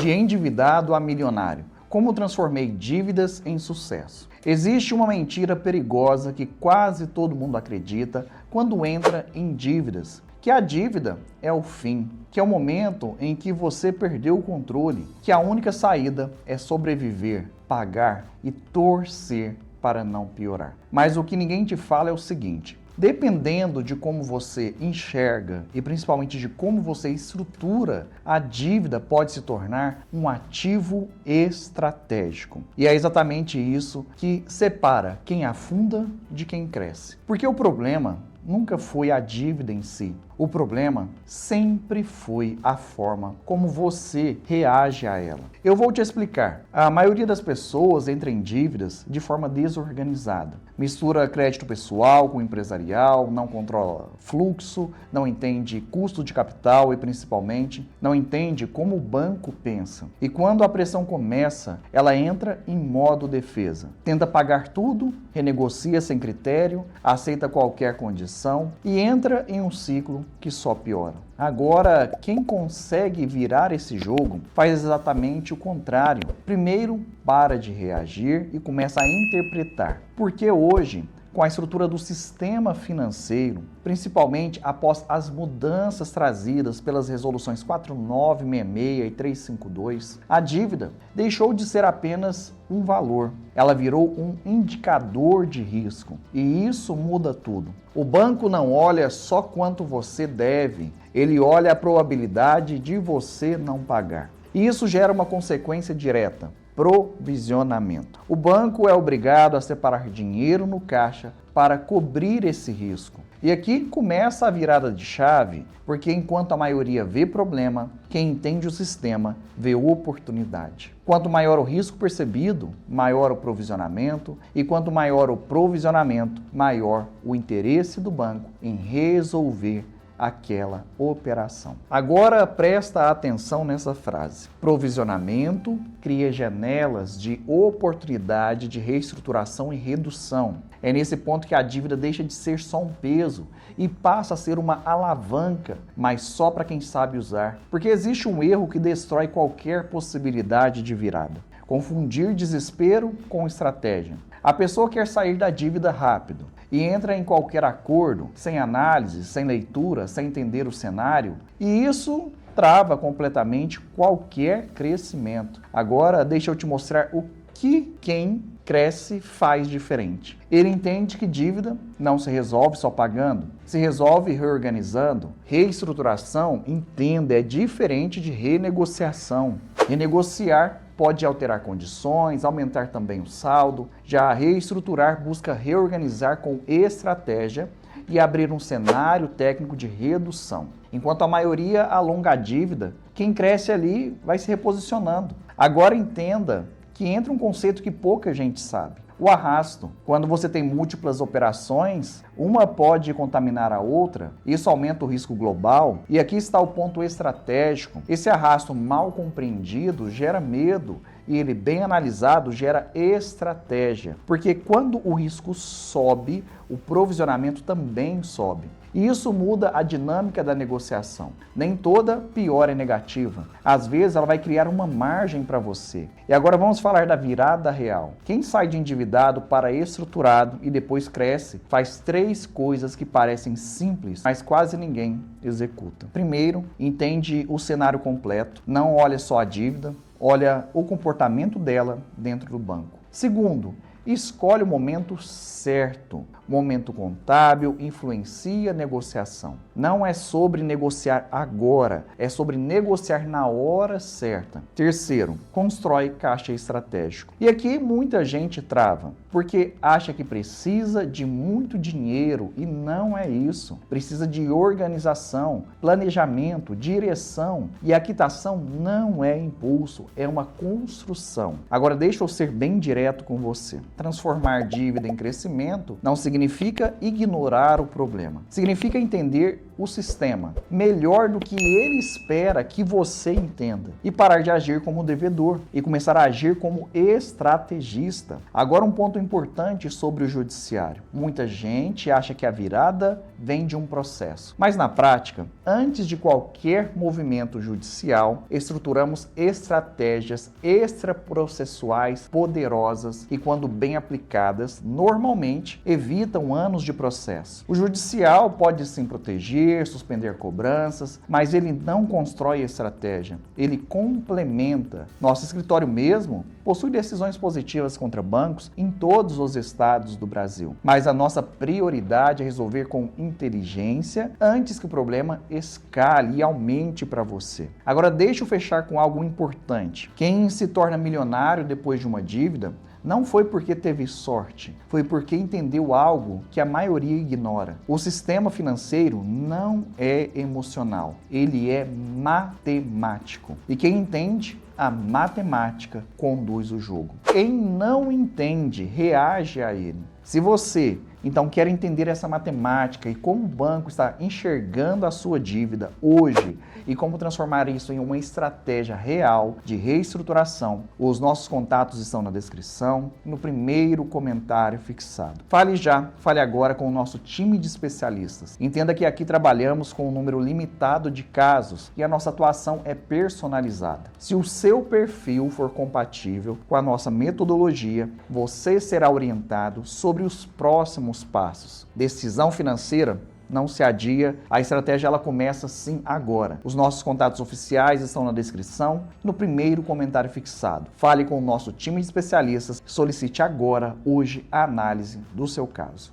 De endividado a milionário. Como transformei dívidas em sucesso. Existe uma mentira perigosa que quase todo mundo acredita quando entra em dívidas. Que a dívida é o fim, que é o momento em que você perdeu o controle, que a única saída é sobreviver, pagar e torcer para não piorar. Mas o que ninguém te fala é o seguinte: dependendo de como você enxerga e principalmente de como você estrutura, a dívida pode se tornar um ativo estratégico. E é exatamente isso que separa quem afunda de quem cresce. Porque o problema nunca foi a dívida em si. O problema sempre foi a forma como você reage a ela. Eu vou te explicar. A maioria das pessoas entra em dívidas de forma desorganizada. Mistura crédito pessoal com empresarial, não controla fluxo, não entende custo de capital e principalmente não entende como o banco pensa. E quando a pressão começa, ela entra em modo defesa. Tenta pagar tudo, renegocia sem critério, aceita qualquer condição e entra em um ciclo que só piora. Agora, quem consegue virar esse jogo faz exatamente o contrário. Primeiro, para de reagir e começa a interpretar. Porque hoje, com a estrutura do sistema financeiro, principalmente após as mudanças trazidas pelas resoluções 4966 e 352, a dívida deixou de ser apenas um valor. Ela virou um indicador de risco. E isso muda tudo. O banco não olha só quanto você deve, ele olha a probabilidade de você não pagar. E isso gera uma consequência direta: provisionamento. O banco é obrigado a separar dinheiro no caixa para cobrir esse risco. E aqui começa a virada de chave, porque enquanto a maioria vê problema, quem entende o sistema vê oportunidade. Quanto maior o risco percebido, maior o provisionamento, e quanto maior o provisionamento, maior o interesse do banco em resolver aquela operação. Agora presta atenção nessa frase. Provisionamento cria janelas de oportunidade de reestruturação e redução. É nesse ponto que a dívida deixa de ser só um peso e passa a ser uma alavanca, mas só para quem sabe usar. Porque existe um erro que destrói qualquer possibilidade de virada: confundir desespero com estratégia. A pessoa quer sair da dívida rápido e entra em qualquer acordo, sem análise, sem leitura, sem entender o cenário, e isso trava completamente qualquer crescimento. Agora, deixa eu te mostrar o que quem cresce faz diferente. Ele entende que dívida não se resolve só pagando, se resolve reorganizando. Reestruturação, entenda, é diferente de renegociação. Renegociar pode alterar condições, aumentar também o saldo. Já reestruturar busca reorganizar com estratégia e abrir um cenário técnico de redução. Enquanto a maioria alonga a dívida, quem cresce ali vai se reposicionando. Agora entenda que entra um conceito que pouca gente sabe: o arrasto. Quando você tem múltiplas operações, uma pode contaminar a outra, isso aumenta o risco global. E aqui está o ponto estratégico: esse arrasto mal compreendido gera medo, e ele bem analisado gera estratégia. Porque quando o risco sobe, o provisionamento também sobe. E isso muda a dinâmica da negociação. Nem toda piora é negativa. Às vezes ela vai criar uma margem para você. E agora vamos falar da virada real. Quem sai de endividado para estruturado e depois cresce, faz 3 coisas que parecem simples, mas quase ninguém executa. Primeiro, entende o cenário completo. Não olha só a dívida, olha o comportamento dela dentro do banco. Segundo, escolhe o momento certo. O momento contábil influencia a negociação. Não é sobre negociar agora, é sobre negociar na hora certa. Terceiro, constrói caixa estratégico. E aqui muita gente trava, porque acha que precisa de muito dinheiro e não é isso. Precisa de organização, planejamento, direção, e a quitação não é impulso, é uma construção. Agora deixa eu ser bem direto com você. Transformar dívida em crescimento não significa ignorar o problema. Significa entender o sistema melhor do que ele espera que você entenda e parar de agir como devedor e começar a agir como estrategista. Agora, um ponto importante sobre o judiciário. Muita gente acha que a virada vem de um processo, mas na prática, antes de qualquer movimento judicial, estruturamos estratégias extraprocessuais poderosas e, quando bem aplicadas, normalmente evitam anos de processo. O judicial pode sim proteger, suspender cobranças, mas ele não constrói estratégia, ele complementa. Nosso escritório mesmo possui decisões positivas contra bancos em todos os estados do Brasil, mas a nossa prioridade é resolver com inteligência antes que o problema escale e aumente para você. Agora, deixa eu fechar com algo importante. Quem se torna milionário depois de uma dívida não foi porque teve sorte, foi porque entendeu algo que a maioria ignora. O sistema financeiro não é emocional, ele é matemático. E quem entende, a matemática conduz o jogo. Quem não entende, reage a ele. Se você, então, quer entender essa matemática e como o banco está enxergando a sua dívida hoje e como transformar isso em uma estratégia real de reestruturação, os nossos contatos estão na descrição, no primeiro comentário fixado. Fale agora com o nosso time de especialistas. Entenda que aqui trabalhamos com um número limitado de casos e a nossa atuação é personalizada. Se o seu perfil for compatível com a nossa metodologia, você será orientado sobre os próximos passos. Decisão financeira não se adia, a estratégia ela começa sim agora. Os nossos contatos oficiais estão na descrição, no primeiro comentário fixado. Fale com o nosso time de especialistas, solicite agora, hoje, a análise do seu caso.